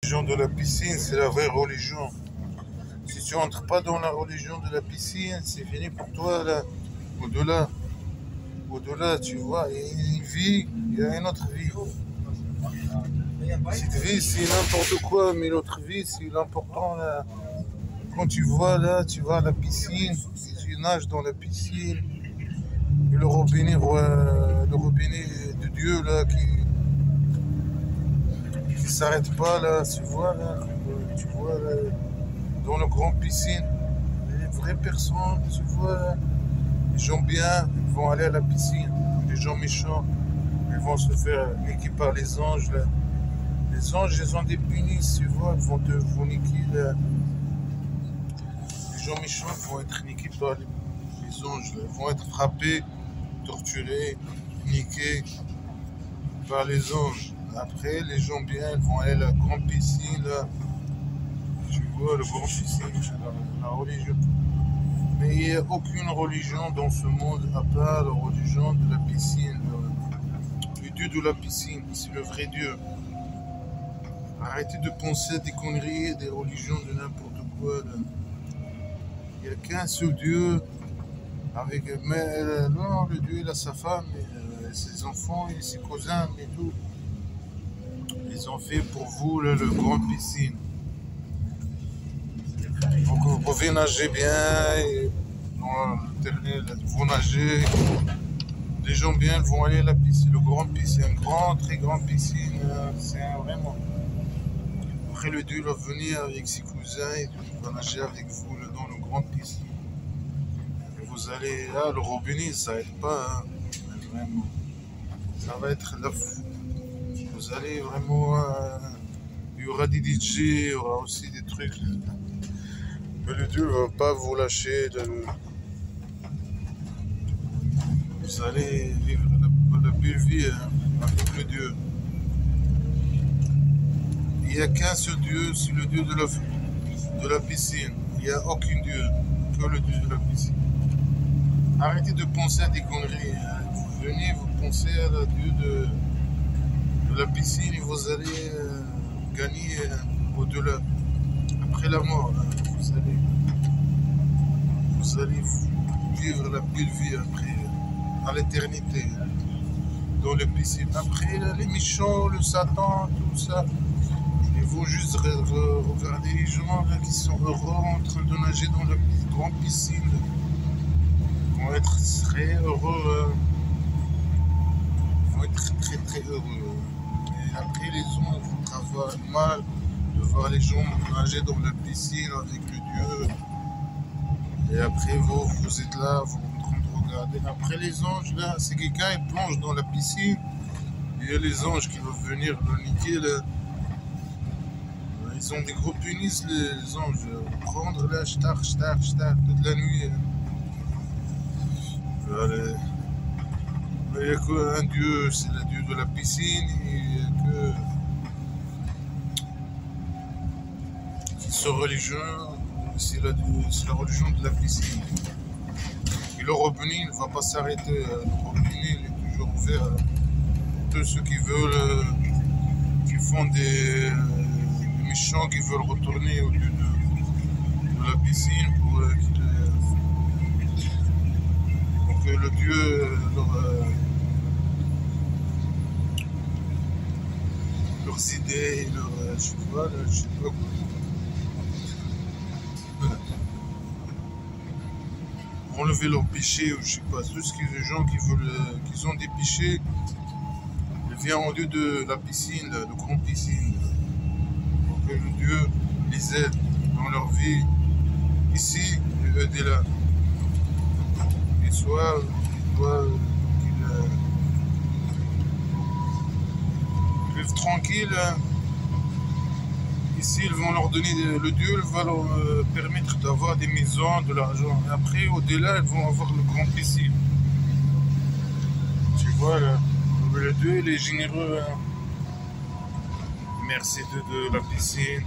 religion de la piscine, c'est la vraie religion. Si tu entres pas dans la religion de la piscine, c'est fini pour toi là. Au-delà, au-delà, tu vois, il y a une vie, il y a une autre vie. Cette vie, c'est n'importe quoi, mais l'autre vie, c'est l'important là. Quand tu vois là, tu vas à la piscine, et tu nages dans la piscine, et le robinet de Dieu là qui s'arrête pas là, tu vois là, dans la grande piscine, les vraies personnes, tu vois là, les gens bien, ils vont aller à la piscine, les gens méchants, ils vont se faire niquer par les anges là. Les anges, ils ont des pénis, tu vois, ils vont niquer là. Les gens méchants vont être niqués par les anges, là. Ils vont être frappés, torturés, niqués par les anges. Après, les gens bien, ils vont aller à la grande piscine là. Tu vois, la grande piscine, c'est la religion. Mais il n'y a aucune religion dans ce monde à part la religion de la piscine. Le Dieu de la piscine, c'est le vrai Dieu. Arrêtez de penser à des conneries, des religions, de n'importe quoi. Là. Il n'y a qu'un seul Dieu. Non, le Dieu, il a sa femme, ses enfants et ses cousins et tout. Ils ont fait pour vous là, le grand piscine. Donc vous pouvez nager bien. Et dans l'éternel, vous nagez. Les gens bien vont aller à la piscine. Le grand piscine, une très grande piscine. C'est vraiment. Après, le Dieu va venir avec ses cousins et il va nager avec vous là, dans le grand piscine. Et vous allez là, le robinet, ça n'aide pas. Hein. Vraiment. Ça va être la fou. Vous allez vraiment. Il y aura des DJ, il y aura aussi des trucs. Mais le Dieu ne va pas vous lâcher. Vous allez vivre la belle vie hein, avec le Dieu. Il n'y a qu'un seul Dieu, c'est le Dieu de la piscine. Il n'y a aucun Dieu que le Dieu de la piscine. Arrêtez de penser à des conneries. Vous venez, vous pensez à le Dieu de la piscine et vous allez gagner au-delà. Après la mort, vous allez vivre la belle vie après, à l'éternité, dans les piscines. Après, les méchants, le Satan, tout ça. Il faut juste regarder les gens là, qui sont heureux en train de nager dans la grande piscine. Ils vont être très heureux. Ils vont être très très heureux. Et après les gens vont avoir mal de voir les gens nager dans la piscine avec le Dieu. Et après vous êtes là, vous êtes en train de regarder. Après les anges là, c'est quelqu'un qui plonge dans la piscine. Il y a les anges qui vont venir le niquer là. Ils ont des gros pénis, les anges. Prendre là, shtar, toute la nuit. Allez. Il n'y a qu'un Dieu, c'est le Dieu de la piscine. Il n'y a que. Ce religion, c'est la religion de la piscine. Et le robinet ne va pas s'arrêter. Le robinet il est toujours ouvert. Tous ceux qui veulent, qui font des méchants qui veulent retourner au lieu de la piscine pour que le Dieu leurs idées, je sais pas quoi. Enlever leurs péchés, ou je sais pas, tout ce qui est des gens qui ont des péchés, ils viennent au lieu de la piscine, de grande piscine. Que le Dieu les aide dans leur vie ici et au-delà. Et soit qu'ils vivent tranquilles. Ici, ils vont leur donner, le Dieu va leur permettre d'avoir des maisons, de l'argent. Et après, au-delà, ils vont avoir le grand piscine. Tu vois, là, le Dieu, il est généreux. Hein. Merci de la piscine.